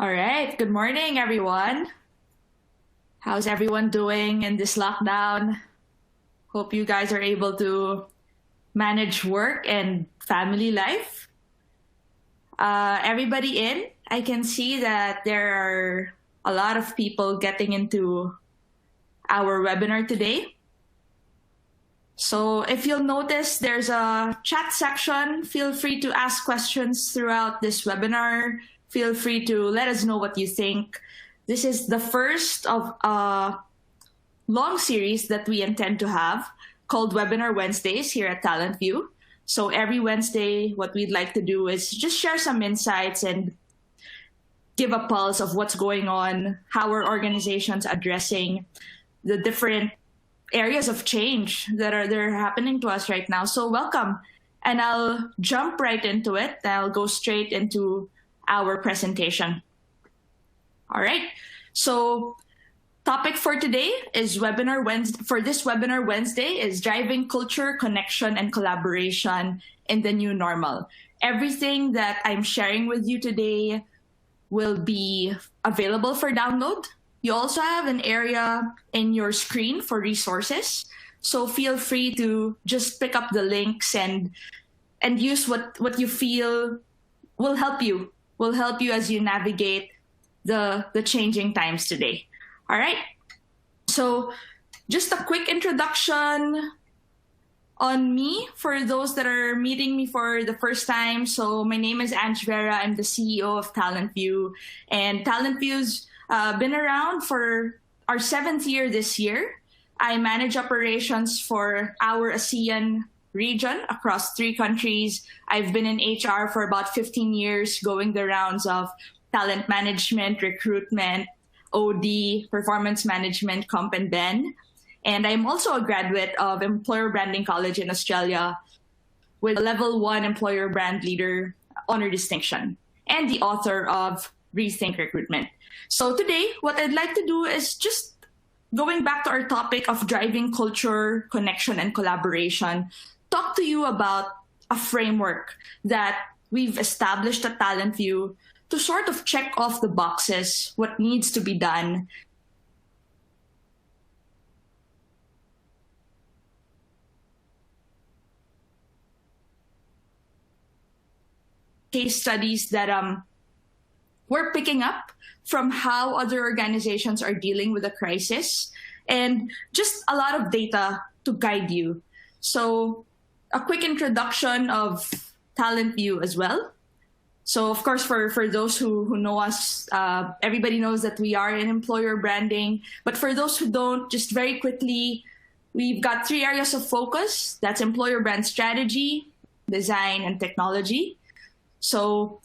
All right. Good morning, everyone. How's everyone doing in this lockdown? Hope you guys are able to manage work and family life. Everybody in, I can see that there are a lot of people getting into our webinar today. So if you'll notice, there's a chat section. Feel free to ask questions throughout this webinar. Feel free to let us know what you think. This is the first of a long series that we intend to have called Webinar Wednesdays here at Talent View. So every Wednesday, what we'd like to do is just share some insights and give a pulse of what's going on, how our organization's addressing the different areas of change that are happening to us right now. So welcome. And I'll jump right into it. I'll go straight into our presentation. All right. So topic for today is Webinar Wednesday. For this Webinar Wednesday is driving culture, connection, and collaboration in the new normal. Everything that I'm sharing with you today will be available for download. You also have an area in your screen for resources. So feel free to just pick up the links and use what you feel will help you as you navigate the changing times today. All right. So just a quick introduction on me for those that are meeting me for the first time. So my name is Ange Vera. I'm the CEO of Talent View, and Talent View's been around for our 7th year this year. I manage operations for our ASEAN region across 3 countries. I've been in HR for about 15 years, going the rounds of talent management, recruitment, OD, performance management, comp and ben. And I'm also a graduate of Employer Branding College in Australia with a level 1 employer brand leader honor distinction and the author of Rethink Recruitment. So today, what I'd like to do is just going back to our topic of driving culture, connection, and collaboration, talk to you about a framework that we've established at Talent View to sort of check off the boxes, what needs to be done. Case studies that we're picking up from how other organizations are dealing with the crisis, and just a lot of data to guide you. So a quick introduction of Talent View as well. So of course, for those who know us, everybody knows that we are in employer branding. But for those who don't, just very quickly, we've got 3 areas of focus. That's employer brand strategy, design, and technology. So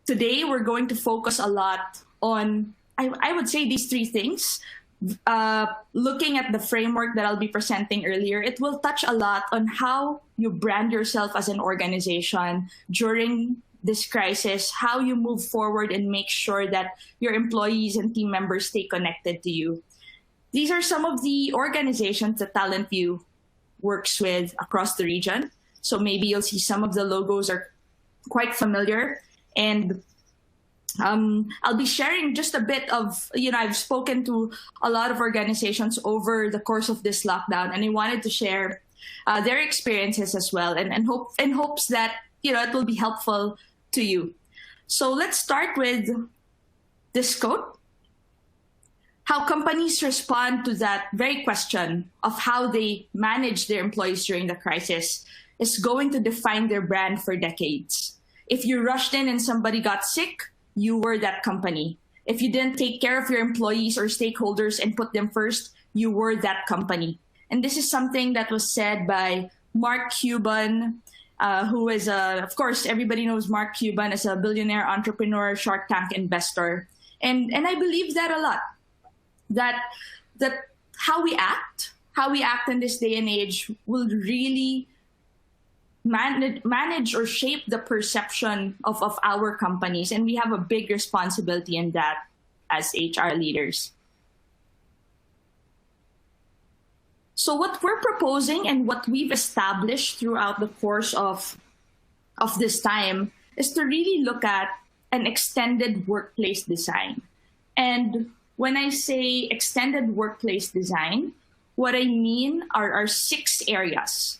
today we're going to focus a lot on, I would say, these 3 things. Looking at the framework that I'll be presenting earlier, it will touch a lot on how you brand yourself as an organization during this crisis, how you move forward and make sure that your employees and team members stay connected to you. These are some of the organizations that Talent View works with across the region. So maybe you'll see some of the logos are quite familiar. And I'll be sharing just a bit of, I've spoken to a lot of organizations over the course of this lockdown, and I wanted to share their experiences as well, and in hopes that, it will be helpful to you. So let's start with this quote. How companies respond to that very question of how they manage their employees during the crisis is going to define their brand for decades. If you rushed in and somebody got sick, you were that company. If you didn't take care of your employees or stakeholders and put them first, you were that company. And this is something that was said by Mark Cuban, who is, of course, everybody knows Mark Cuban as a billionaire entrepreneur, Shark Tank investor. And I believe that a lot, that how we act in this day and age will really manage or shape the perception of our companies. And we have a big responsibility in that as HR leaders. So what we're proposing and what we've established throughout the course of this time is to really look at an extended workplace design. And when I say extended workplace design, what I mean are 6 areas.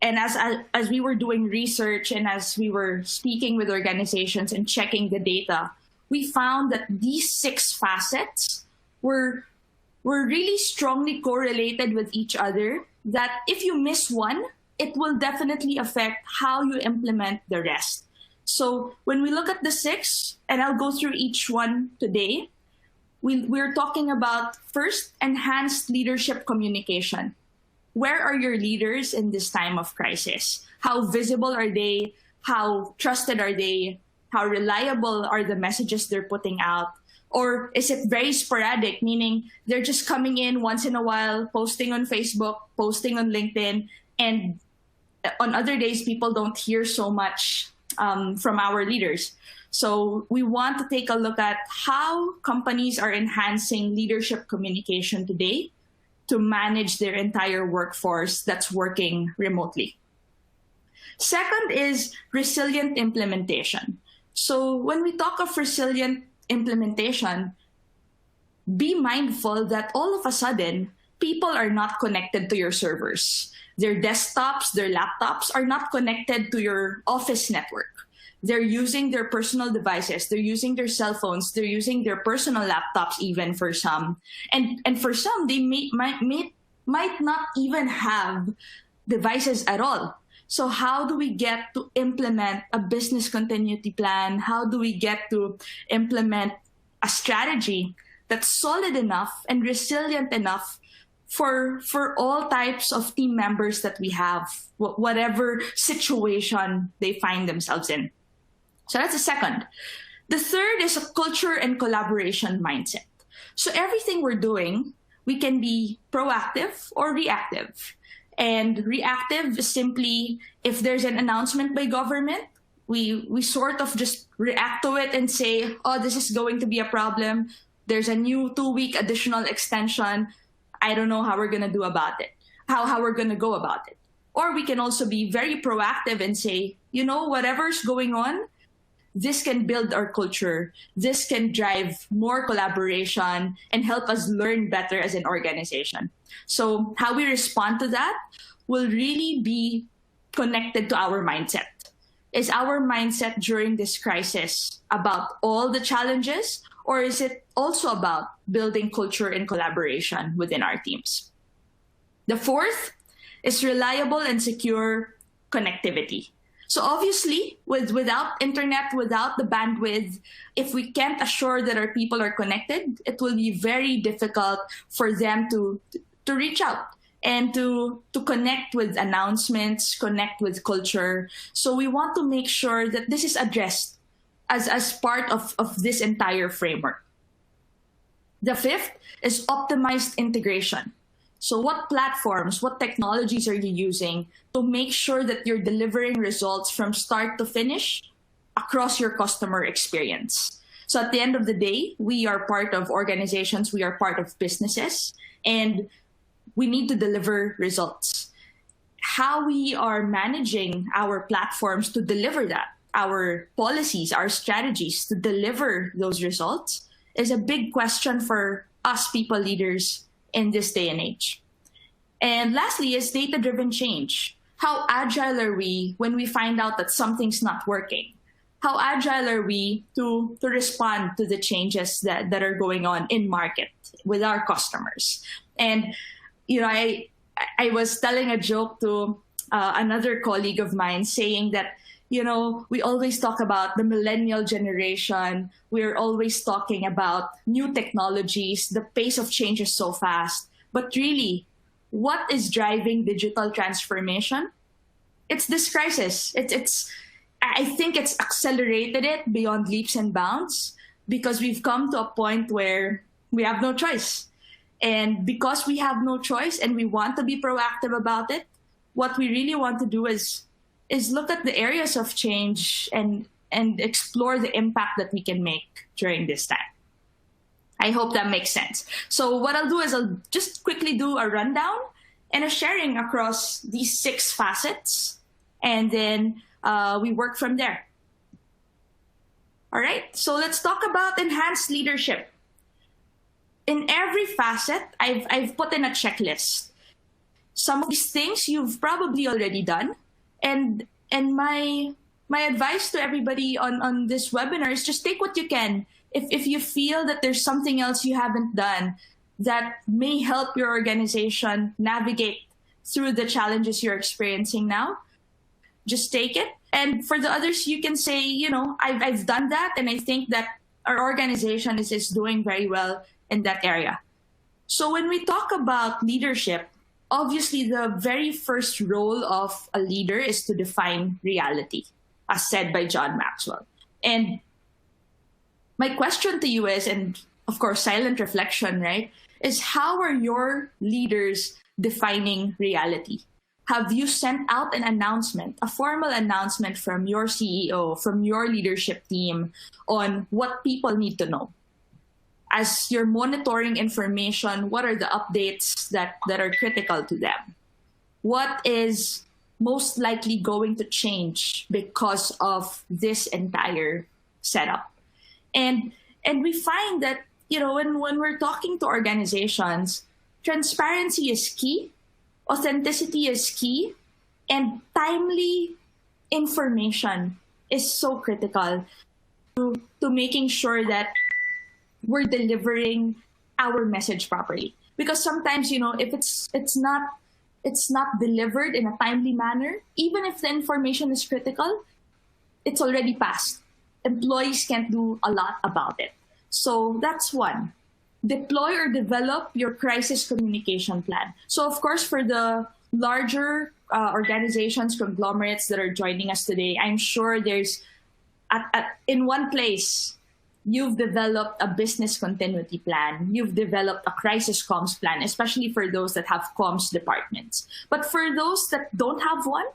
And as we were doing research and as we were speaking with organizations and checking the data, we found that these 6 facets were really strongly correlated with each other, that if you miss one, it will definitely affect how you implement the rest. So when we look at the 6, and I'll go through each one today, we're talking about, first, enhanced leadership communication. Where are your leaders in this time of crisis? How visible are they? How trusted are they? How reliable are the messages they're putting out? Or is it very sporadic, meaning they're just coming in once in a while, posting on Facebook, posting on LinkedIn, and on other days, people don't hear so much from our leaders. So we want to take a look at how companies are enhancing leadership communication today to manage their entire workforce that's working remotely. Second is resilient implementation. So when we talk of resilient implementation, be mindful that all of a sudden, people are not connected to your servers. Their desktops, their laptops are not connected to your office network. They're using their personal devices. They're using their cell phones. They're using their personal laptops, even for some. And for some, they might not even have devices at all. So how do we get to implement a business continuity plan? How do we get to implement a strategy that's solid enough and resilient enough for all types of team members that we have, whatever situation they find themselves in? So that's the second. The third is a culture and collaboration mindset. So everything we're doing, we can be proactive or reactive. And reactive is simply, if there's an announcement by government, we sort of just react to it and say, oh, this is going to be a problem. There's a new 2-week additional extension. I don't know how we're going to do about it, how we're going to go about it. Or we can also be very proactive and say, whatever's going on, this can build our culture. This can drive more collaboration and help us learn better as an organization. So how we respond to that will really be connected to our mindset. Is our mindset during this crisis about all the challenges, or is it also about building culture and collaboration within our teams? The fourth is reliable and secure connectivity. So obviously, without internet, without the bandwidth, if we can't assure that our people are connected, it will be very difficult for them to reach out and to connect with announcements, connect with culture. So we want to make sure that this is addressed as part of this entire framework. The fifth is optimized integration. So what platforms, what technologies are you using to make sure that you're delivering results from start to finish across your customer experience? So at the end of the day, we are part of organizations, we are part of businesses, and we need to deliver results. How we are managing our platforms to deliver that, our policies, our strategies to deliver those results, is a big question for us people leaders in this day and age. And lastly is data-driven change. How agile are we when we find out that something's not working? How agile are we to respond to the changes that are going on in market with our customers? And I was telling a joke to another colleague of mine saying that, we always talk about the millennial generation. We're always talking about new technologies. The pace of change is so fast. But really, what is driving digital transformation? It's this crisis. I think it's accelerated it beyond leaps and bounds because we've come to a point where we have no choice. And because we have no choice and we want to be proactive about it, what we really want to do is look at the areas of change and explore the impact that we can make during this time. I hope that makes sense. So what I'll do is I'll just quickly do a rundown and a sharing across these 6 facets, and then we work from there. All right, so let's talk about enhanced leadership. In every facet, I've put in a checklist. Some of these things you've probably already done, and my advice to everybody on this webinar is just take what you can. If you feel that there's something else you haven't done that may help your organization navigate through the challenges you're experiencing now, just take it. And for the others, you can say, I've done that, and I think that our organization is doing very well in that area. So when we talk about leadership, obviously the very first role of a leader is to define reality, as said by John Maxwell. And my question to you is, and of course, silent reflection, right, is how are your leaders defining reality? Have you sent out an announcement, a formal announcement from your CEO, from your leadership team on what people need to know? As you're monitoring information, what are the updates that are critical to them? What is most likely going to change because of this entire setup? And we find that, when we're talking to organizations, transparency is key, authenticity is key, and timely information is so critical to making sure that we're delivering our message properly. Because sometimes, if it's not delivered in a timely manner, even if the information is critical, it's already passed. Employees can't do a lot about it. So that's one. Deploy or develop your crisis communication plan. So of course, for the larger organizations, conglomerates that are joining us today, I'm sure there's in one place, you've developed a business continuity plan. You've developed a crisis comms plan, especially for those that have comms departments. But for those that don't have one,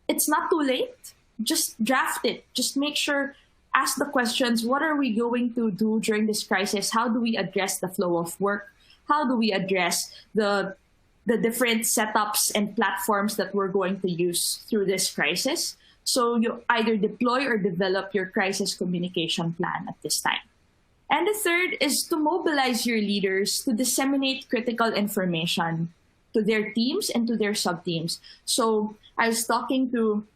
it's not too late. Just draft it. Just make sure, ask the questions, what are we going to do during this crisis? How do we address the flow of work? How do we address the different setups and platforms that we're going to use through this crisis? So you either deploy or develop your crisis communication plan at this time. And the third is to mobilize your leaders to disseminate critical information to their teams and to their sub-teams. So I was talking to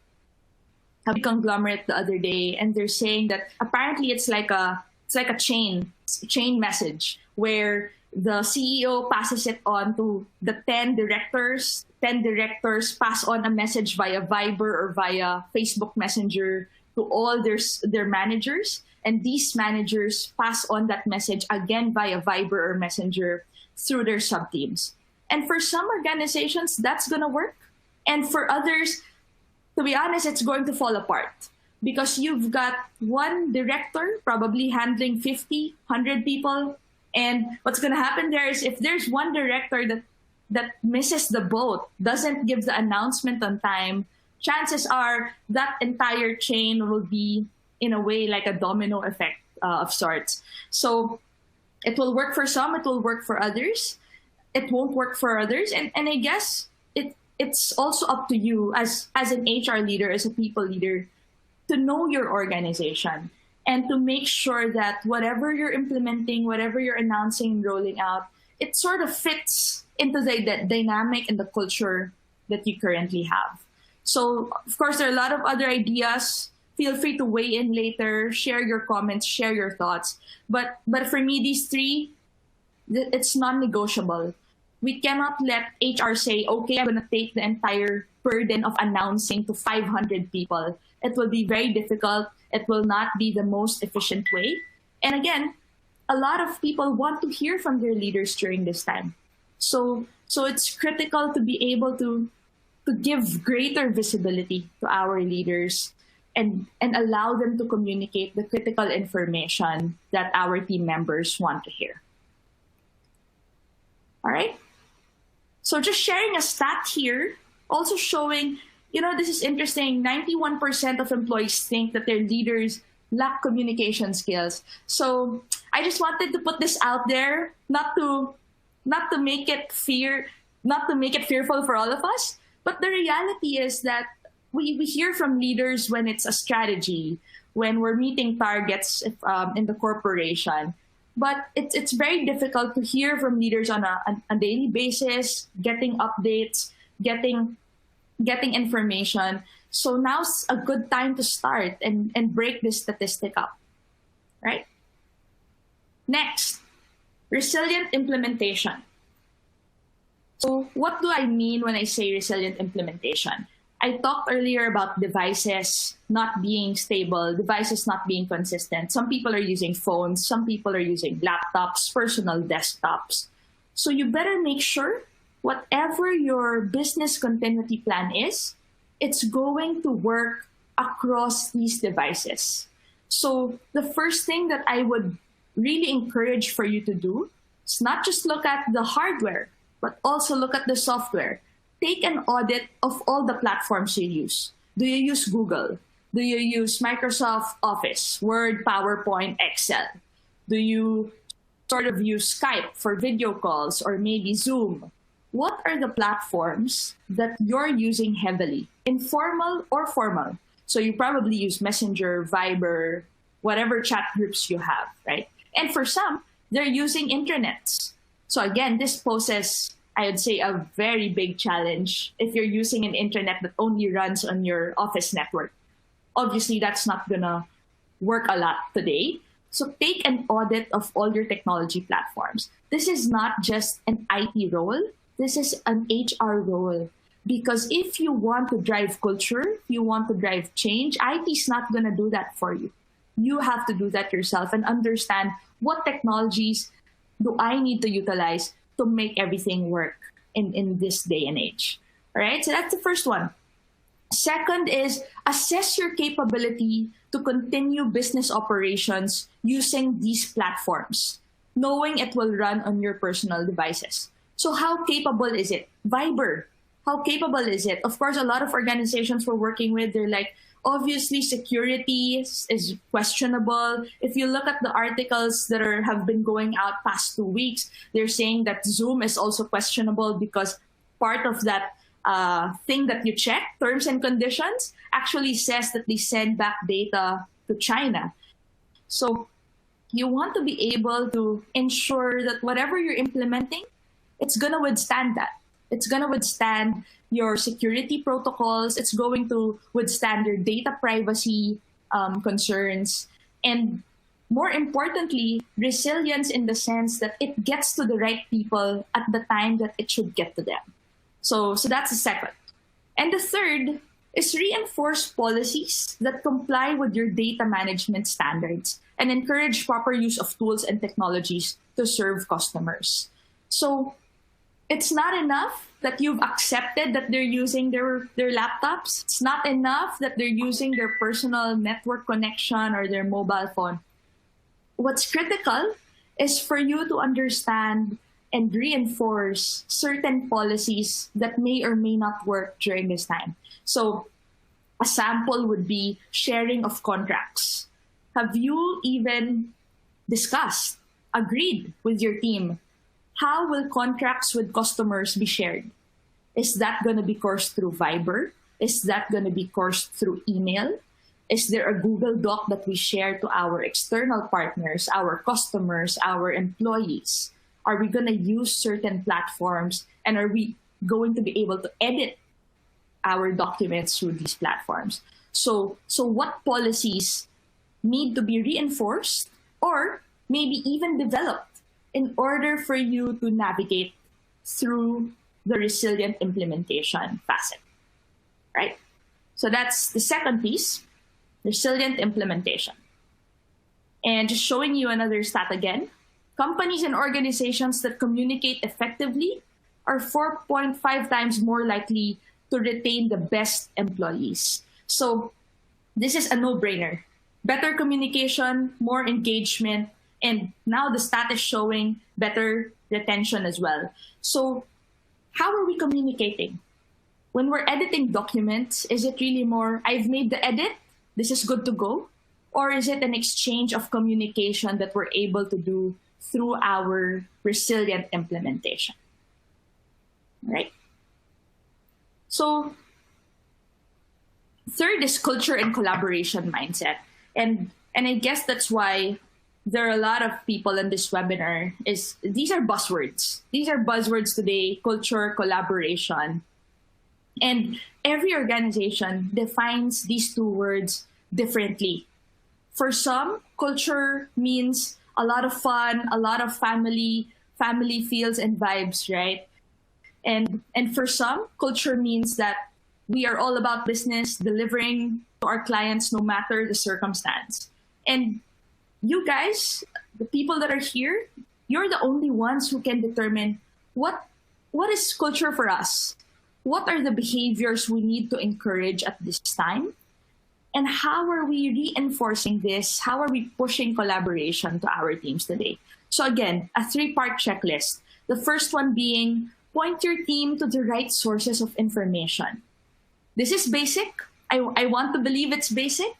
a conglomerate the other day, and they're saying that apparently it's like a chain message where the CEO passes it on to the 10 directors. 10 directors pass on a message via Viber or via Facebook Messenger to all their managers. And these managers pass on that message again via Viber or Messenger through their sub-teams. And for some organizations, that's going to work. And for others, to be honest, it's going to fall apart because you've got one director probably handling 50, 100 people. And what's going to happen there is if there's one director that misses the boat, doesn't give the announcement on time, chances are that entire chain will be, in a way, like a domino effect of sorts. So it will work for some, it will work for others. It won't work for others. And I guess it's also up to you as an HR leader, as a people leader, to know your organization and to make sure that whatever you're implementing, whatever you're announcing, rolling out, it sort of fits into the dynamic and the culture that you currently have. So, of course, there are a lot of other ideas. Feel free to weigh in later, share your comments, share your thoughts. But for me, these three, it's non-negotiable. We cannot let HR say, okay, I'm going to take the entire burden of announcing to 500 people. It will be very difficult. It will not be the most efficient way. And again, a lot of people want to hear from their leaders during this time. So it's critical to be able to give greater visibility to our leaders and allow them to communicate the critical information that our team members want to hear. All right. So just sharing a stat here, also showing, this is interesting. 91% of employees think that their leaders lack communication skills. So I just wanted to put this out there, not to make it fearful for all of us, but the reality is that we hear from leaders when it's a strategy, when we're meeting targets in the corporation. But it's very difficult to hear from leaders on a daily basis, getting updates, getting information. So now's a good time to start and break this statistic up, right? Next, resilient implementation. So what do I mean when I say resilient implementation? I talked earlier about devices not being stable, devices not being consistent. Some people are using phones, some people are using laptops, personal desktops. So you better make sure whatever your business continuity plan is, it's going to work across these devices. So the first thing that I would really encourage for you to do is not just look at the hardware, but also look at the software. Take an audit of all the platforms you use. Do you use Google? Do you use Microsoft Office, Word, PowerPoint, Excel? Do you sort of use Skype for video calls or maybe Zoom? What are the platforms that you're using heavily, informal or formal? So you probably use Messenger, Viber, whatever chat groups you have, right? And for some, they're using intranets. So again, this poses, I would say, a very big challenge if you're using an intranet that only runs on your office network. Obviously, that's not gonna work a lot today. So take an audit of all your technology platforms. This is not just an IT role, this is an HR role. Because if you want to drive culture, if you want to drive change, IT is not gonna do that for you. You have to do that yourself and understand what technologies do I need to utilize to make everything work in this day and age. All right, so that's the first one. Second is assess your capability to continue business operations using these platforms, knowing it will run on your personal devices. So how capable is it? Viber, how capable is it? Of course, a lot of organizations we're working with, they're like, obviously, security is questionable. If you look at the articles that have been going out past 2 weeks, they're saying that Zoom is also questionable because part of that thing that you check, terms and conditions, actually says that they send back data to China. So you want to be able to ensure that whatever you're implementing, it's going to withstand that. It's going to withstand your security protocols. It's going to withstand your data privacy concerns. And more importantly, resilience in the sense that it gets to the right people at the time that it should get to them. So that's the second. And the third is reinforce policies that comply with your data management standards and encourage proper use of tools and technologies to serve customers. So it's not enough that you've accepted that they're using their laptops. It's not enough that they're using their personal network connection or their mobile phone. What's critical is for you to understand and reinforce certain policies that may or may not work during this time. So a sample would be sharing of contracts. Have you even discussed, agreed with your team? How will contracts with customers be shared? Is that going to be coursed through Viber? Is that going to be coursed through email? Is there a Google Doc that we share to our external partners, our customers, our employees? Are we going to use certain platforms? And are we going to be able to edit our documents through these platforms? So what policies need to be reinforced or maybe even developed in order for you to navigate through the resilient implementation facet, right? So that's the second piece, resilient implementation. And just showing you another stat again, companies and organizations that communicate effectively are 4.5 times more likely to retain the best employees. So this is a no-brainer. Better communication, more engagement, and now the stat is showing better retention as well. So how are we communicating? When we're editing documents, is it really more, I've made the edit, this is good to go? Or is it an exchange of communication that we're able to do through our resilient implementation? Right? So Third is culture and collaboration mindset. And I guess that's why there are a lot of people in this webinar is these are buzzwords. These are buzzwords today, culture, collaboration. And every organization defines these two words differently. For some, culture means a lot of fun, a lot of family feels and vibes, right? And for some, culture means that we are all about business, delivering to our clients no matter the circumstance. And you guys, the people that are here, you're the only ones who can determine what is culture for us. What are the behaviors we need to encourage at this time? And how are we reinforcing this? How are we pushing collaboration to our teams today? So again, a three-part checklist. The first one being point your team to the right sources of information. This is basic. I want to believe it's basic,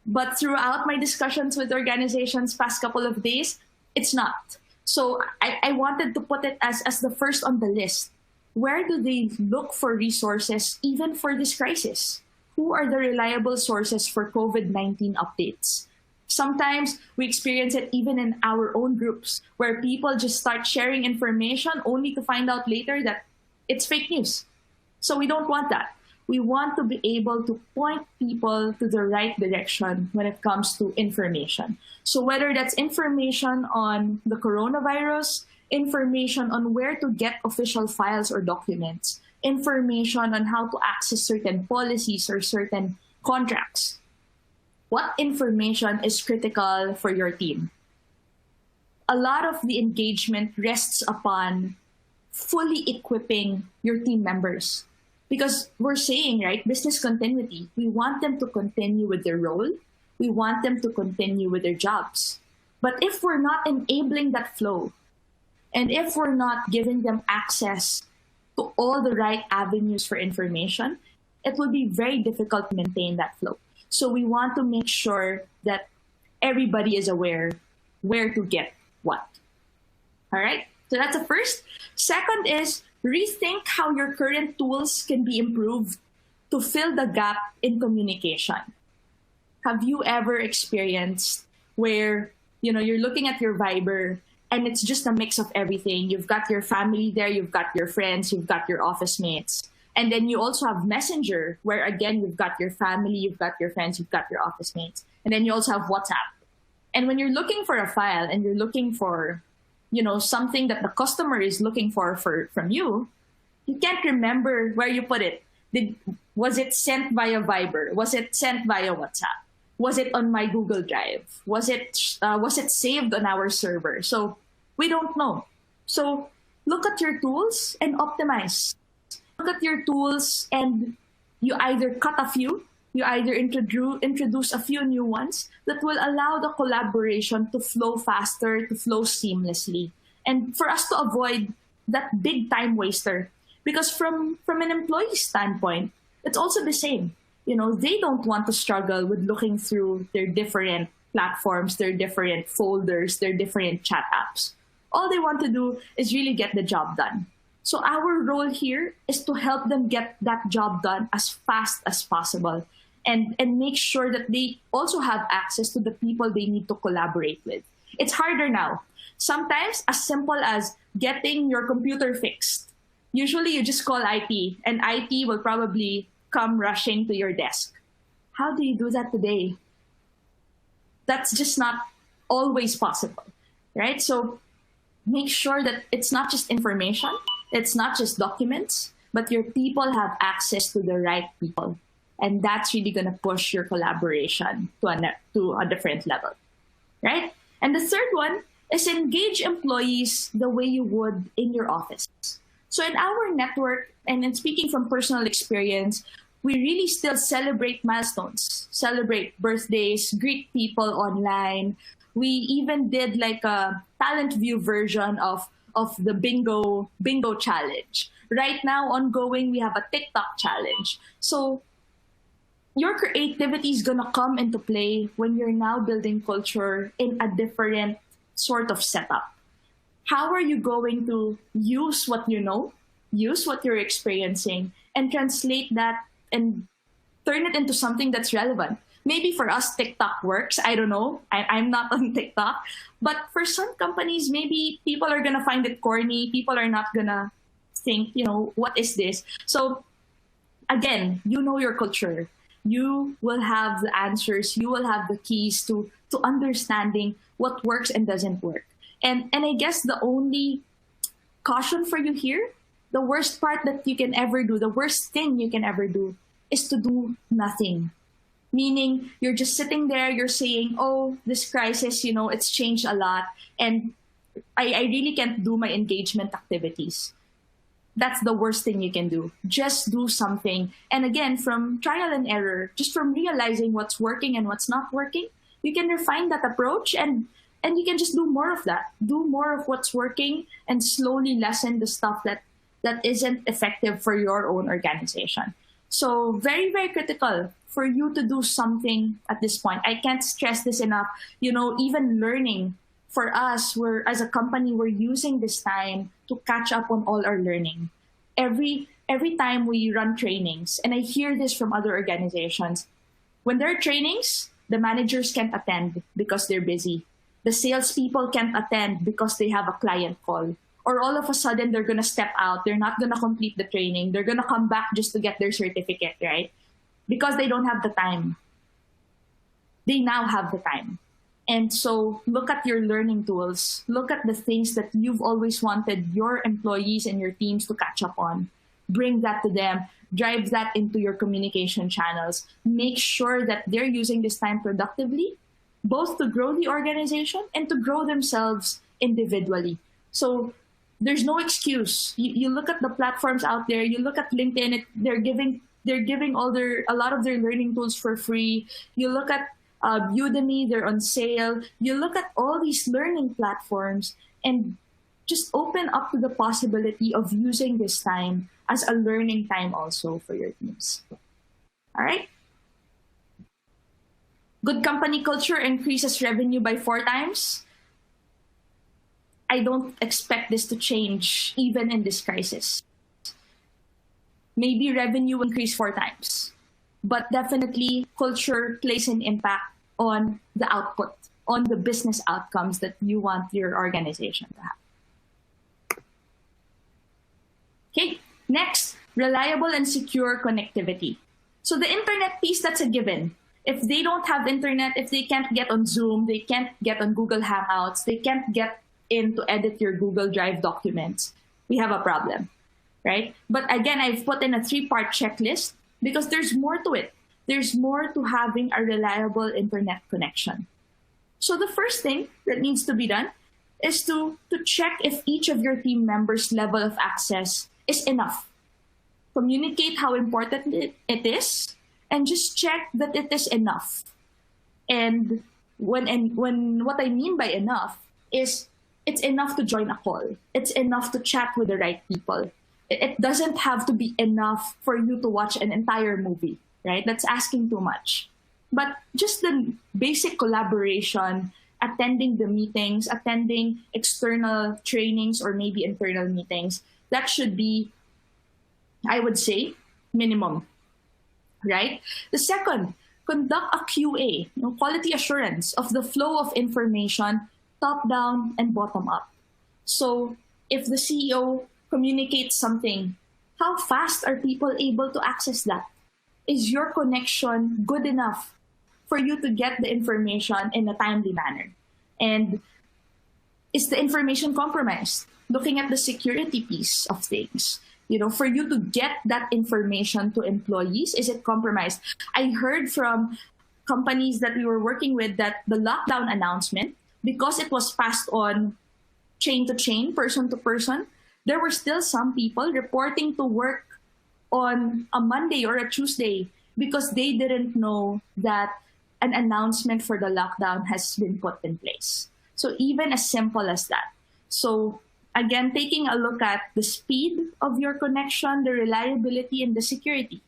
but throughout my discussions with organizations past couple of days, it's not. So I wanted to put it as the first on the list. Where do they look for resources even for this crisis? Who are the reliable sources for COVID-19 updates? Sometimes we experience it even in our own groups where people just start sharing information only to find out later that it's fake news. So we don't want that. We want to be able to point people to the right direction when it comes to information. So whether that's information on the coronavirus, information on where to get official files or documents, information on how to access certain policies or certain contracts. What information is critical for your team? A lot of the engagement rests upon fully equipping your team members. Because we're saying, right, business continuity. We want them to continue with their role. We want them to continue with their jobs. But if we're not enabling that flow, and if we're not giving them access to all the right avenues for information, it will be very difficult to maintain that flow. So we want to make sure that everybody is aware where to get what. All right, so that's the first. Second is rethink how your current tools can be improved to fill the gap in communication. Have you ever experienced where, you're looking at your Viber and it's just a mix of everything? You've got your family there, you've got your friends, you've got your office mates. And then you also have Messenger, where again, you've got your family, you've got your friends, you've got your office mates. And then you also have WhatsApp. And when you're looking for a file and you're looking for, something that the customer is looking for from you, you can't remember where you put it. Was it sent via Viber? Was it sent via WhatsApp? Was it on my Google Drive? Was it saved on our server? So we don't know. So look at your tools and optimize. Look at your tools and you either cut a few, you either introduce a few new ones that will allow the collaboration to flow faster, to flow seamlessly. And for us to avoid that big time waster. Because from an employee standpoint, it's also the same. They don't want to struggle with looking through their different platforms, their different folders, their different chat apps. All they want to do is really get the job done. So our role here is to help them get that job done as fast as possible and make sure that they also have access to the people they need to collaborate with. It's harder now. Sometimes as simple as getting your computer fixed. Usually you just call IT and IT will probably come rushing to your desk. How do you do that today? That's just not always possible, right? So make sure that it's not just information, it's not just documents, but your people have access to the right people. And that's really going to push your collaboration to a different level, right? And the third one is engage employees the way you would in your office. So in our network, and in speaking from personal experience, we really still celebrate milestones, celebrate birthdays, greet people online. We even did like a talent view version of the bingo challenge. Right now, ongoing, we have a TikTok challenge. So your creativity is going to come into play when you're now building culture in a different sort of setup. How are you going to use what you know, use what you're experiencing, and translate that and turn it into something that's relevant. Maybe for us, TikTok works. I don't know. I'm not on TikTok. But for some companies, maybe people are going to find it corny. People are not going to think, what is this? So again, you know your culture. You will have the answers. You will have the keys to understanding what works and doesn't work. And I guess the only caution for you here, the worst part that you can ever do, the worst thing you can ever do is to do nothing. Meaning you're just sitting there, you're saying, oh, this crisis, it's changed a lot. And I really can't do my engagement activities. That's the worst thing you can do. Just do something. And again, from trial and error, just from realizing what's working and what's not working, you can refine that approach and you can just do more of that. Do more of what's working and slowly lessen the stuff that isn't effective for your own organization. So very, very critical for you to do something at this point. I can't stress this enough. Even learning, for us, as a company, we're using this time to catch up on all our learning. Every time we run trainings, and I hear this from other organizations, when there are trainings, the managers can't attend because they're busy. The salespeople can't attend because they have a client call. Or all of a sudden, they're going to step out. They're not going to complete the training. They're going to come back just to get their certificate, right? Because they don't have the time. They now have the time. And so look at your learning tools. Look at the things that you've always wanted your employees and your teams to catch up on. Bring that to them. Drive that into your communication channels. Make sure that they're using this time productively, both to grow the organization and to grow themselves individually. So there's no excuse. You look at the platforms out there. You look at LinkedIn. They're giving a lot of their learning tools for free. You look at Udemy, they're on sale. You look at all these learning platforms and just open up to the possibility of using this time as a learning time also for your teams. All right? Good company culture increases revenue by 4 times. I don't expect this to change even in this crisis. Maybe revenue will increase 4 times, but definitely culture plays an impact on the output, on the business outcomes that you want your organization to have. Okay, next, reliable and secure connectivity. So the internet piece, that's a given. If they don't have internet, if they can't get on Zoom, they can't get on Google Hangouts, they can't get in to edit your Google Drive documents, we have a problem, right? But again, I've put in a 3-part checklist because there's more to it. There's more to having a reliable internet connection. So the first thing that needs to be done is to check if each of your team members' level of access is enough. Communicate how important it is, and just check that it is enough. And when what I mean by enough is it's enough to join a call. It's enough to chat with the right people. It doesn't have to be enough for you to watch an entire movie, right? That's asking too much. But just the basic collaboration, attending the meetings, attending external trainings or maybe internal meetings, that should be, I would say, minimum, right? The second, conduct a QA, quality assurance of the flow of information, top down and bottom up. So if the CEO communicates something, how fast are people able to access that? Is your connection good enough for you to get the information in a timely manner? And is the information compromised? Looking at the security piece of things, for you to get that information to employees, is it compromised? I heard from companies that we were working with that the lockdown announcement, because it was passed on chain to chain, person to person, there were still some people reporting to work on a Monday or a Tuesday because they didn't know that an announcement for the lockdown has been put in place. So even as simple as that. So again, taking a look at the speed of your connection, the reliability, and the security.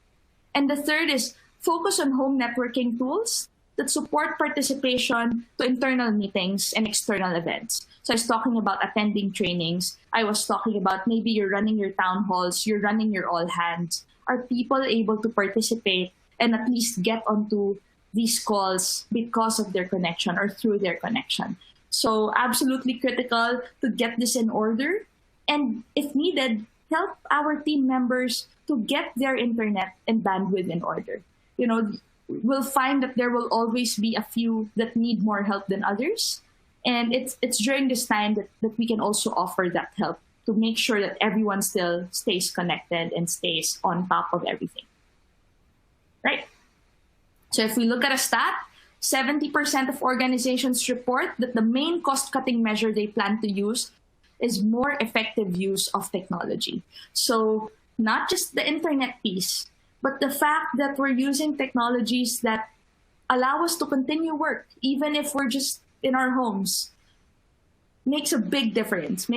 And the third is focus on home networking tools that support participation to internal meetings and external events. So I was talking about attending trainings. I was talking about maybe you're running your town halls, you're running your all hands. Are people able to participate and at least get onto these calls because of their connection or through their connection. So absolutely critical to get this in order, and if needed, help our team members to get their internet and bandwidth in order. You know, we'll find that there will always be a few that need more help than others. And it's during this time that we can also offer that help to make sure that everyone still stays connected and stays on top of everything. Right? So if we look at a stat, 70% of organizations report that the main cost-cutting measure they plan to use is more effective use of technology. So not just the internet piece, but the fact that we're using technologies that allow us to continue work, even if we're just in our homes, makes a big difference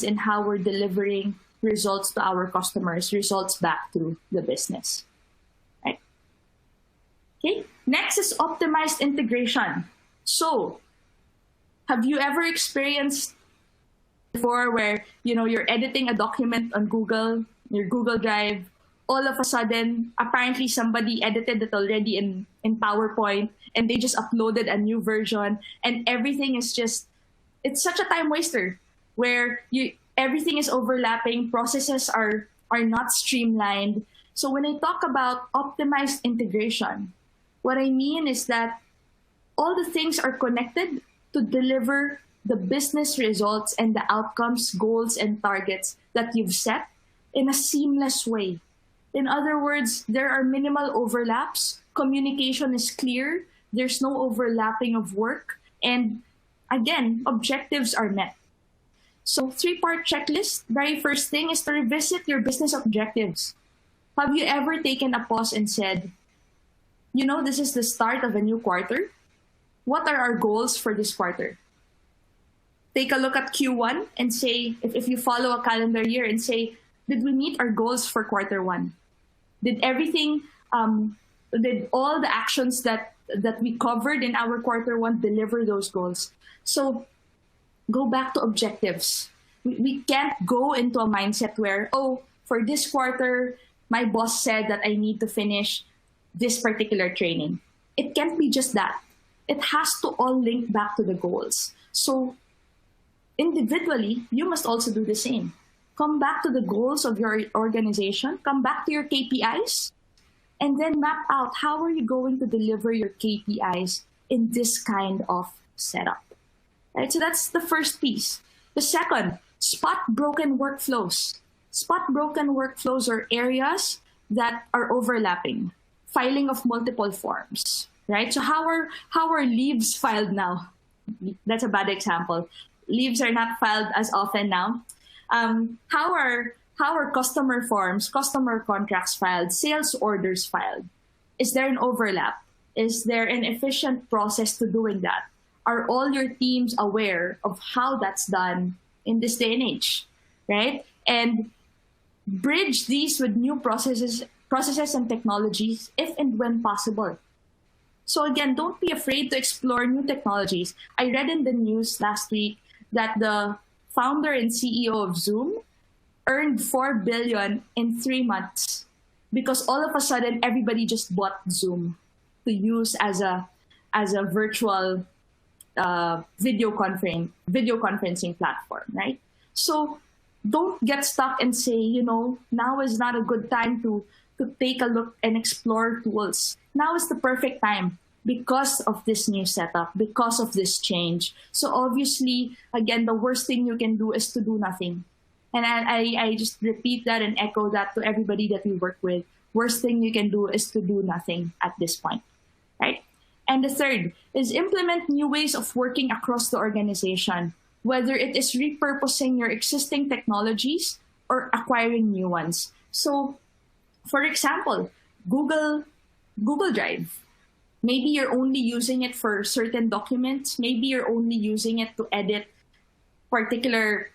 in how we're delivering results to our customers, results back to the business. Right? Okay. Next is optimized integration. So, have you ever experienced before where, you know, you're editing a document on Google, your Google Drive, all of a sudden, apparently somebody edited it already in PowerPoint and they just uploaded a new version and everything is just, it's such a time waster where everything is overlapping, processes are not streamlined. So when I talk about optimized integration, what I mean is that all the things are connected to deliver the business results and the outcomes, goals, and targets that you've set in a seamless way. In other words, there are minimal overlaps, communication is clear, there's no overlapping of work, and again, objectives are met. So 3-part checklist. Very first thing is to revisit your business objectives. Have you ever taken a pause and said, you know, this is the start of a new quarter? What are our goals for this quarter? Take a look at Q1 and say, if you follow a calendar year, and say, did we meet our goals for quarter one? Did everything, did all the actions that we covered in our quarter one deliver those goals? So go back to objectives. We can't go into a mindset where, oh, for this quarter, my boss said that I need to finish this particular training. It can't be just that. It has to all link back to the goals. So individually, you must also do the same. Come back to the goals of your organization, come back to your KPIs, and then map out how are you going to deliver your KPIs in this kind of setup. Right? So that's the first piece. The second, spot broken workflows. Spot broken workflows are areas that are overlapping. Filing of multiple forms, right? So how are leaves filed now? That's a bad example. Leaves are not filed as often now. How are customer forms, customer contracts filed, sales orders filed? Is there an overlap? Is there an efficient process to doing that? Are all your teams aware of how that's done in this day and age, right? And bridge these with new processes and technologies if and when possible. So again, don't be afraid to explore new technologies. I read in the news last week that the founder and CEO of Zoom earned $4 billion in 3 months because all of a sudden everybody just bought Zoom to use as a virtual video conferencing platform, right? So don't get stuck and say, you know, now is not a good time to take a look and explore tools. Now is the perfect time because of this new setup, because of this change. So obviously, again, the worst thing you can do is to do nothing. And I just repeat that and echo that to everybody that we work with. Worst thing you can do is to do nothing at this point, right? And the third is implement new ways of working across the organization, whether it is repurposing your existing technologies or acquiring new ones. So, for example, Google Drive. Maybe you're only using it for certain documents. Maybe you're only using it to edit particular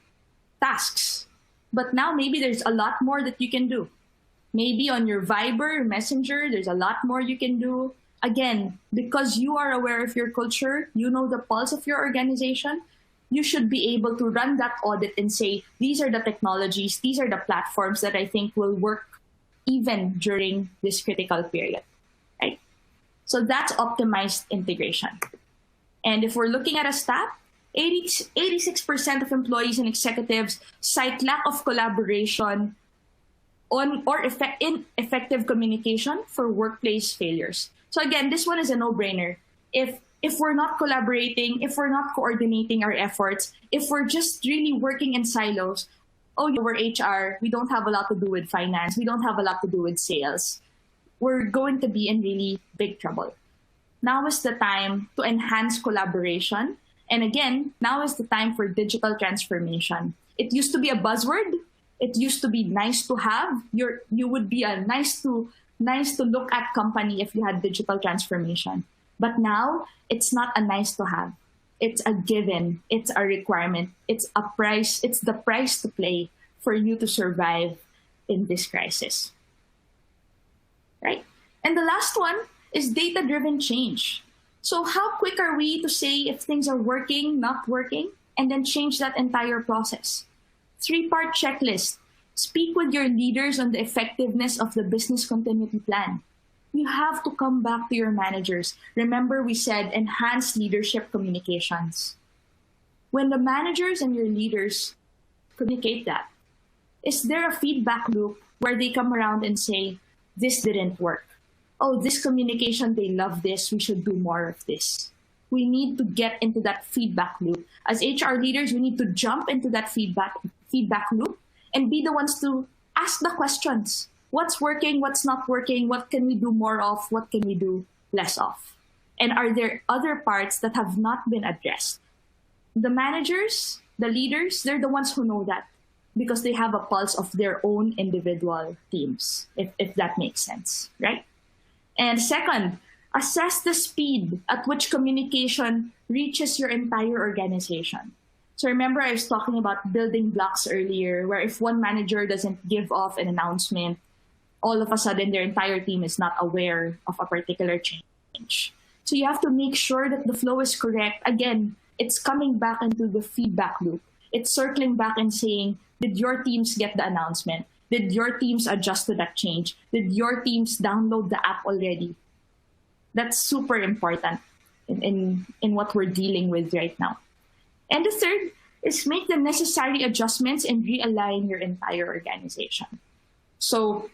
tasks. But now maybe there's a lot more that you can do. Maybe on your Viber, Messenger, there's a lot more you can do. Again, because you are aware of your culture, you know the pulse of your organization, you should be able to run that audit and say, these are the technologies, these are the platforms that I think will work even during this critical period, right? So that's optimized integration. And if we're looking at a stat, 86% of employees and executives cite lack of collaboration on or ineffective communication for workplace failures. So again, this one is a no-brainer. If we're not collaborating, if we're not coordinating our efforts, if we're just really working in silos, oh, we're HR, we don't have a lot to do with finance, we don't have a lot to do with sales, we're going to be in really big trouble. Now is the time to enhance collaboration. And again, now is the time for digital transformation. It used to be a buzzword. It used to be nice to have. You would be a nice to look at company if you had digital transformation. But now it's not a nice to have. It's a given. It's a requirement. It's a price. It's the price to pay for you to survive in this crisis. Right? And the last one is data-driven change. So how quick are we to say if things are working, not working, and then change that entire process? 3-part checklist. Speak with your leaders on the effectiveness of the business continuity plan. You have to come back to your managers. Remember, we said enhance leadership communications. When the managers and your leaders communicate that, is there a feedback loop where they come around and say, this didn't work? Oh, this communication, they love this, we should do more of this. We need to get into that feedback loop. As HR leaders, we need to jump into that feedback loop and be the ones to ask the questions. What's working, what's not working, what can we do more of, what can we do less of? And are there other parts that have not been addressed? The managers, the leaders, they're the ones who know that because they have a pulse of their own individual teams, if that makes sense, right? And second, assess the speed at which communication reaches your entire organization. So remember, I was talking about building blocks earlier, where if one manager doesn't give off an announcement, all of a sudden their entire team is not aware of a particular change. So you have to make sure that the flow is correct. Again, it's coming back into the feedback loop. It's circling back and saying, did your teams get the announcement? Did your teams adjust to that change? Did your teams download the app already? That's super important in what we're dealing with right now. And the third is make the necessary adjustments and realign your entire organization. So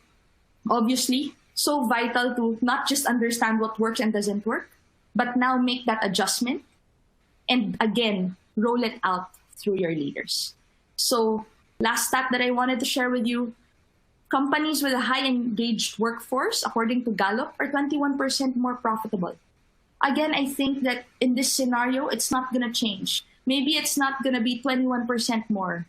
obviously, so vital to not just understand what works and doesn't work, but now make that adjustment and again, roll it out through your leaders. So last stat that I wanted to share with you, companies with a high engaged workforce, according to Gallup, are 21% more profitable. Again, I think that in this scenario, it's not going to change. Maybe it's not going to be 21% more,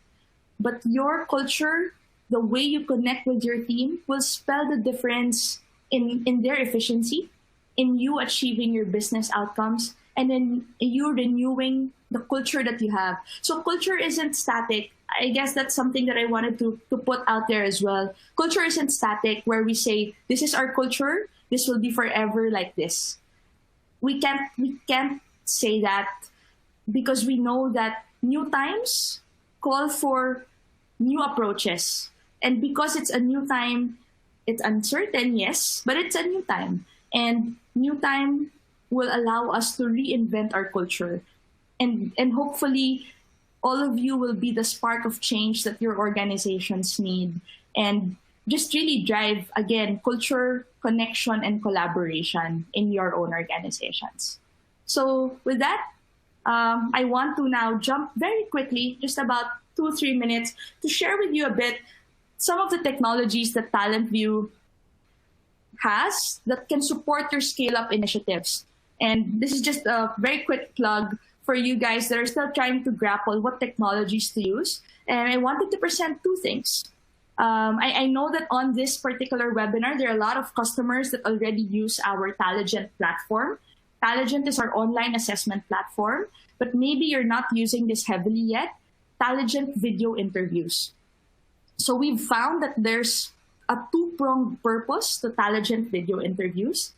but your culture, the way you connect with your team will spell the difference in their efficiency, in you achieving your business outcomes, and then you renewing the culture that you have. So culture isn't static. I guess that's something that I wanted to put out there as well. Culture isn't static where we say, this is our culture, this will be forever like this. We can't say that because we know that new times call for new approaches. And because it's a new time, it's uncertain, yes, but it's a new time. And new time will allow us to reinvent our culture. And hopefully, all of you will be the spark of change that your organizations need. And just really drive, again, culture, connection, and collaboration in your own organizations. So with that, I want to now jump very quickly, just about 2-3 minutes, to share with you a bit some of the technologies that TalentView has that can support your scale-up initiatives. And this is just a very quick plug for you guys that are still trying to grapple what technologies to use. And I wanted to present 2 things. I know that on this particular webinar, there are a lot of customers that already use our Talligent platform. Talligent is our online assessment platform, but maybe you're not using this heavily yet. Talligent video interviews. So we've found that there's a 2-pronged purpose to Talligent video interviews.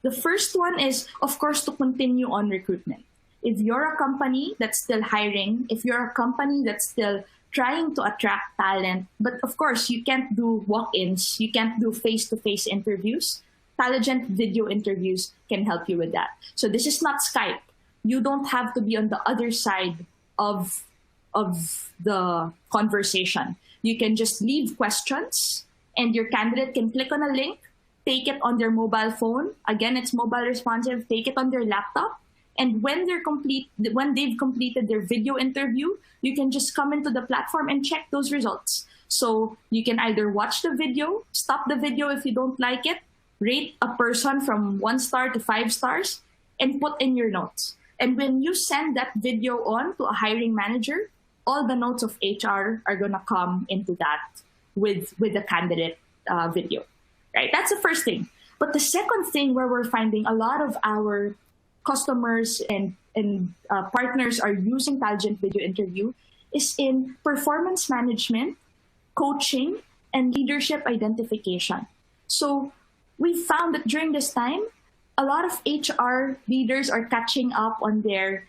The first one is, of course, to continue on recruitment. If you're a company that's still hiring, if you're a company that's still trying to attract talent. But of course, you can't do walk-ins. You can't do face-to-face interviews. Taligent video interviews can help you with that. So this is not Skype. You don't have to be on the other side of the conversation. You can just leave questions and your candidate can click on a link, take it on their mobile phone. Again, it's mobile responsive. Take it on their laptop. And when they've completed their video interview, you can just come into the platform and check those results. So you can either watch the video, stop the video if you don't like it, rate a person from 1 star to 5 stars, and put in your notes. And when you send that video on to a hiring manager, all the notes of HR are going to come into that with the candidate video, right? That's the first thing. But the second thing where we're finding a lot of our customers and partners are using Taligent Video Interview is in performance management, coaching, and leadership identification. So we found that during this time, a lot of HR leaders are catching up on their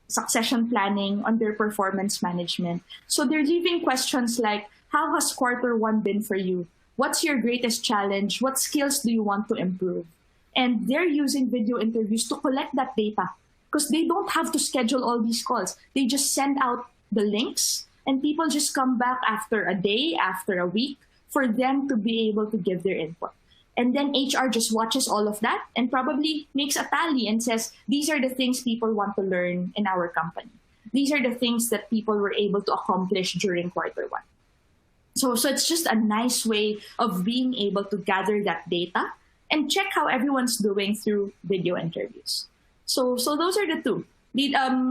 succession planning, on their performance management. So they're leaving questions like, how has Q1 been for you? What's your greatest challenge? What skills do you want to improve? And they're using video interviews to collect that data because they don't have to schedule all these calls. They just send out the links and people just come back after a day, after a week for them to be able to give their input. And then HR just watches all of that and probably makes a tally and says, these are the things people want to learn in our company. These are the things that people were able to accomplish during Q1. So it's just a nice way of being able to gather that data and check how everyone's doing through video interviews. So those are the two.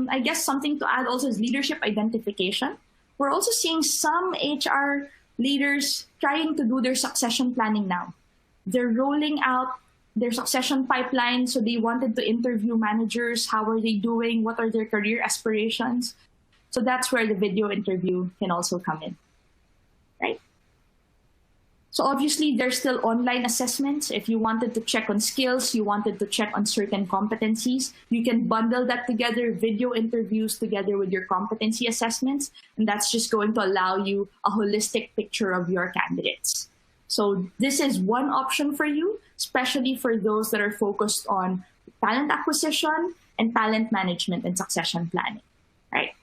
I guess something to add also is leadership identification. We're also seeing some HR leaders trying to do their succession planning now. They're rolling out their succession pipeline. So they wanted to interview managers. How are they doing? What are their career aspirations? So that's where the video interview can also come in, right? So obviously there's still online assessments. If you wanted to check on skills, you wanted to check on certain competencies, you can bundle that together, video interviews together with your competency assessments. And that's just going to allow you a holistic picture of your candidates. So this is one option for you, especially for those that are focused on talent acquisition and talent management and succession planning, right?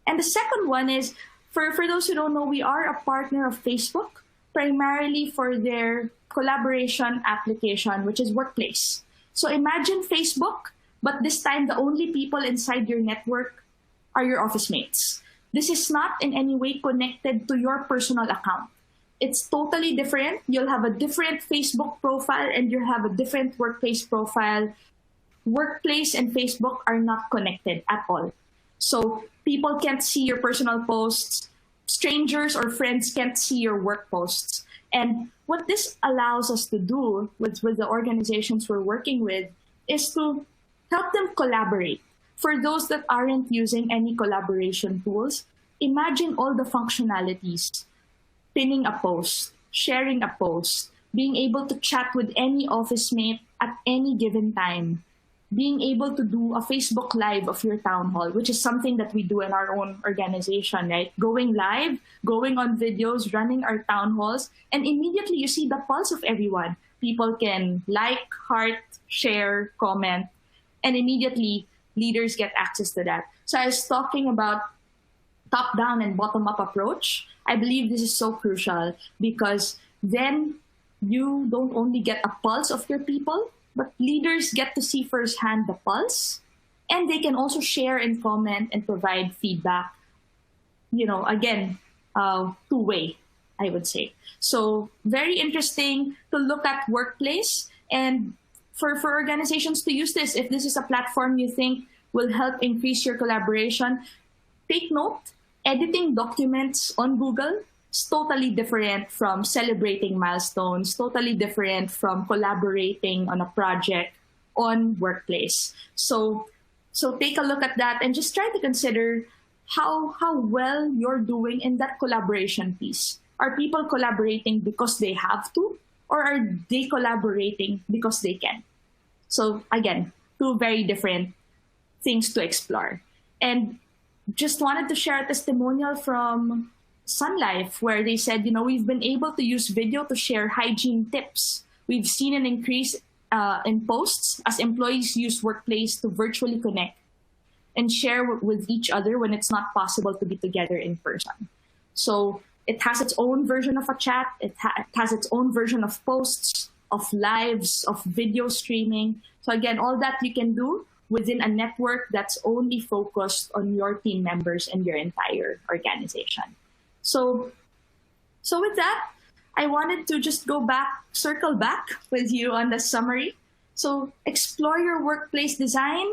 And the second one is, for those who don't know, we are a partner of Facebook, primarily for their collaboration application, which is Workplace. So imagine Facebook, but this time the only people inside your network are your office mates. This is not in any way connected to your personal account. It's totally different. You'll have a different Facebook profile and you'll have a different Workplace profile. Workplace and Facebook are not connected at all. So people can't see your personal posts. Strangers or friends can't see your work posts. And what this allows us to do with the organizations we're working with is to help them collaborate. For those that aren't using any collaboration tools, imagine all the functionalities: pinning a post, sharing a post, being able to chat with any office mate at any given time, being able to do a Facebook Live of your town hall, which is something that we do in our own organization, right? Going live, going on videos, running our town halls, and immediately you see the pulse of everyone. People can like, heart, share, comment, and immediately leaders get access to that. So I was talking about top-down and bottom-up approach. I believe this is so crucial because then you don't only get a pulse of your people, but leaders get to see firsthand the pulse, and they can also share and comment and provide feedback, again, two-way, I would say. So very interesting to look at Workplace, and for organizations to use this. If this is a platform you think will help increase your collaboration, take note, editing documents on Google is totally different from celebrating milestones, totally different from collaborating on a project on Workplace. So take a look at that and just try to consider how well you're doing in that collaboration piece. Are people collaborating because they have to, or are they collaborating because they can? So again, two very different things to explore. And just wanted to share a testimonial from Sun Life where they said, we've been able to use video to share hygiene tips. We've seen an increase in posts as employees use Workplace to virtually connect and share with each other when it's not possible to be together in person. So it has its own version of a chat. It has its own version of posts, of lives, of video streaming. So again, all that you can do within a network that's only focused on your team members and your entire organization. So with that, I wanted to just circle back with you on the summary. So explore your workplace design,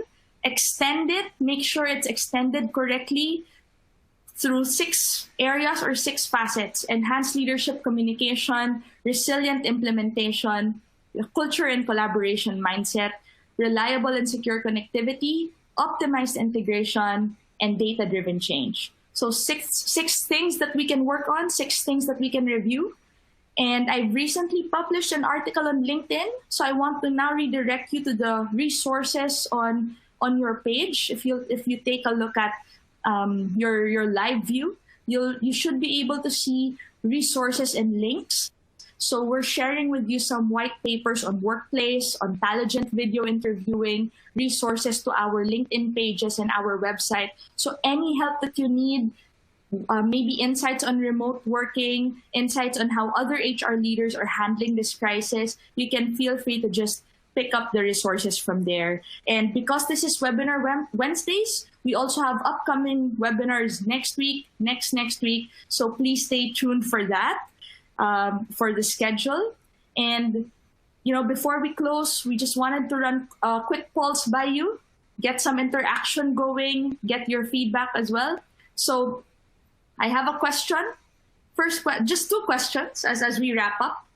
extend it, make sure it's extended correctly through 6 areas or 6 facets: enhanced leadership communication, resilient implementation, culture and collaboration mindset, reliable and secure connectivity, optimized integration, and data-driven change. So six things that we can work on, 6 things that we can review. And I recently published an article on LinkedIn, so I want to now redirect you to the resources on your page. If you take a look at your live view, you should be able to see resources and links. So we're sharing with you some white papers on Workplace, on Taligent video interviewing, resources to our LinkedIn pages and our website. So any help that you need, maybe insights on remote working, insights on how other HR leaders are handling this crisis, you can feel free to just pick up the resources from there. And because this is Webinar Wednesdays, we also have upcoming webinars next week, next week. So please stay tuned for that, for the schedule. And, before we close, we just wanted to run a quick pulse by you, get some interaction going, get your feedback as well. So I have a question. Just 2 questions as we wrap up.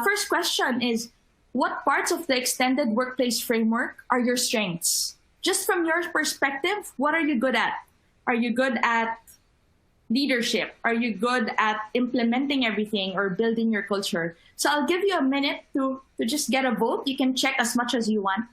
First question is, what parts of the extended workplace framework are your strengths? Just from your perspective, what are you good at? Are you good at leadership? Are you good at implementing everything or building your culture? So I'll give you a minute to just get a vote. You can check as much as you want.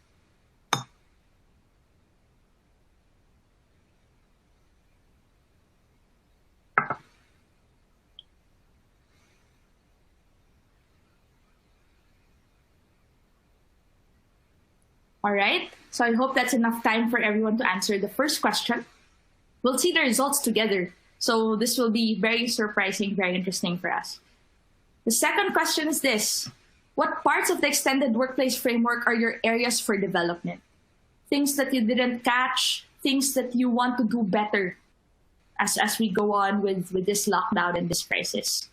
All right, so I hope that's enough time for everyone to answer the first question. We'll see the results together. So this will be very surprising, very interesting for us. The second question is this: what parts of the extended workplace framework are your areas for development? Things that you didn't catch, things that you want to do better as we go on with this lockdown and this crisis.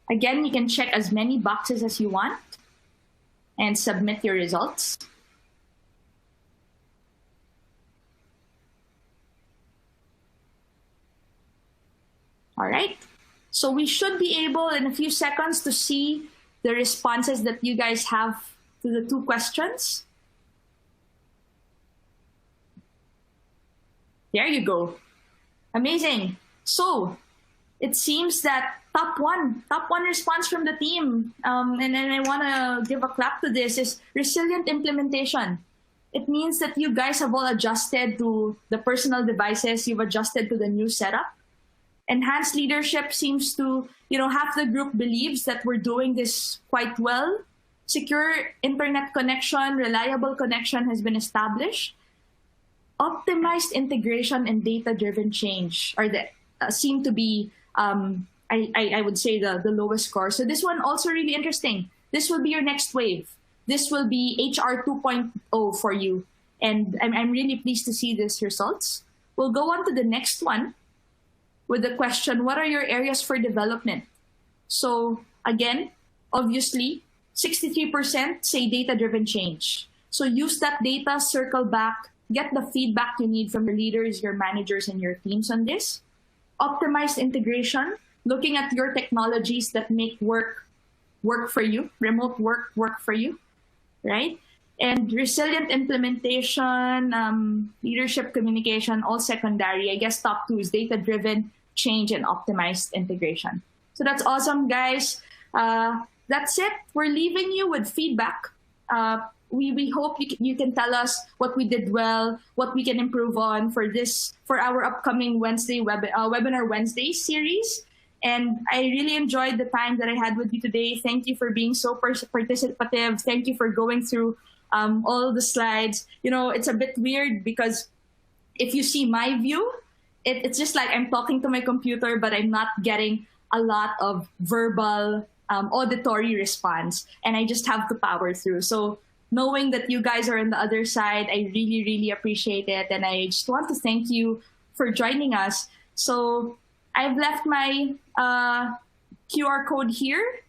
Again, you can check as many boxes as you want and submit your results. All right, so we should be able in a few seconds to see the responses that you guys have to the 2 questions. There you go. Amazing. So it seems that top one response from the team, and then I want to give a clap to this, is resilient implementation. It means that you guys have all adjusted to the personal devices, you've adjusted to the new setup. Enhanced leadership seems to, half the group believes that we're doing this quite well. Secure internet connection, reliable connection has been established. Optimized integration and data-driven change seem to be, I would say, the lowest score. So this one also really interesting. This will be your next wave. This will be HR 2.0 for you. And I'm really pleased to see these results. We'll go on to the next one with the question, what are your areas for development? So again, obviously, 63% say data-driven change. So use that data, circle back, get the feedback you need from your leaders, your managers, and your teams on this. Optimized integration, looking at your technologies that make work for you, remote work for you, right? And resilient implementation, leadership communication, all secondary. I guess top 2 is data-driven change and optimized integration. So that's awesome, guys. That's it. We're leaving you with feedback. we hope you can tell us what we did well, what we can improve on for our upcoming Webinar Wednesday series. And I really enjoyed the time that I had with you today. Thank you for being so participative. Thank you for going through all the slides. It's a bit weird because if you see my view, it's just like I'm talking to my computer, but I'm not getting a lot of verbal auditory response, and I just have to power through. So knowing that you guys are on the other side, I really, really appreciate it. And I just want to thank you for joining us. So I've left my QR code here.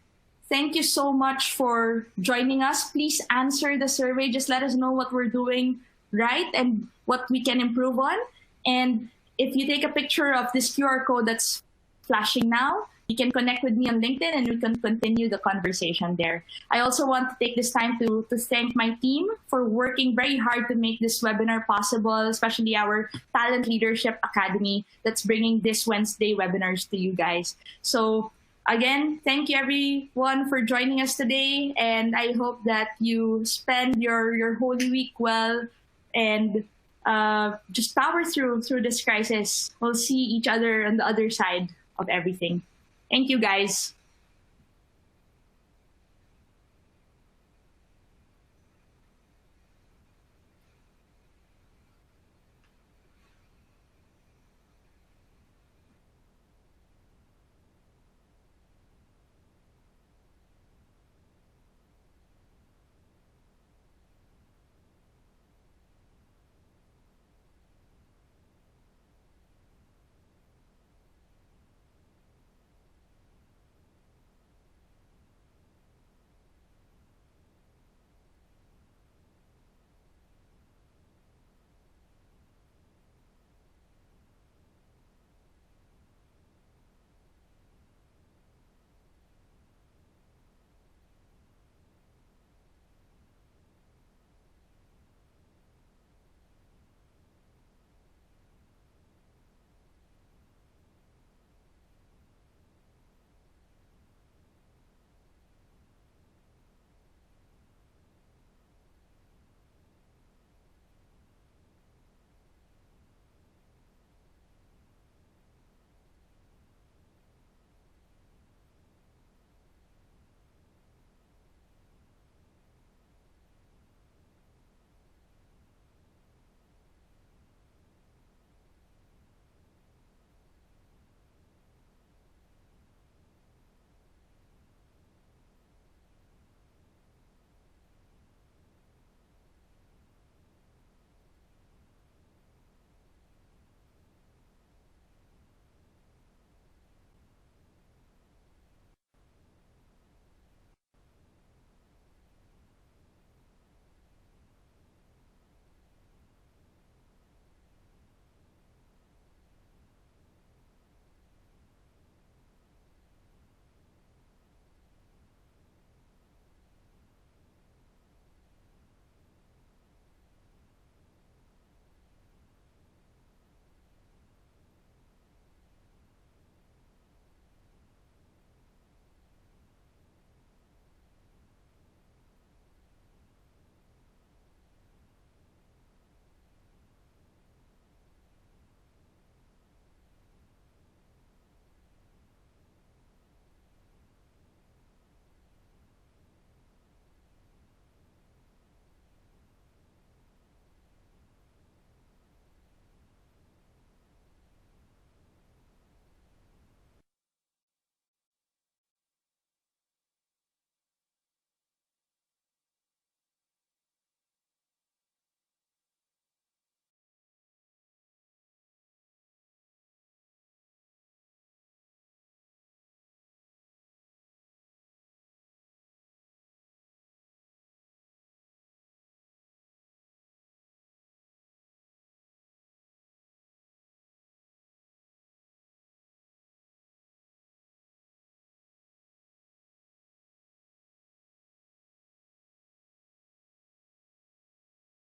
Thank you so much for joining us. Please answer the survey. Just let us know what we're doing right and what we can improve on. And if you take a picture of this QR code that's flashing now, you can connect with me on LinkedIn and we can continue the conversation there. I also want to take this time to thank my team for working very hard to make this webinar possible, especially our Talent Leadership Academy that's bringing this Wednesday webinars to you guys. So again, thank you everyone for joining us today, and I hope that you spend your Holy Week well and just power through this crisis. We'll see each other on the other side of everything. Thank you, guys.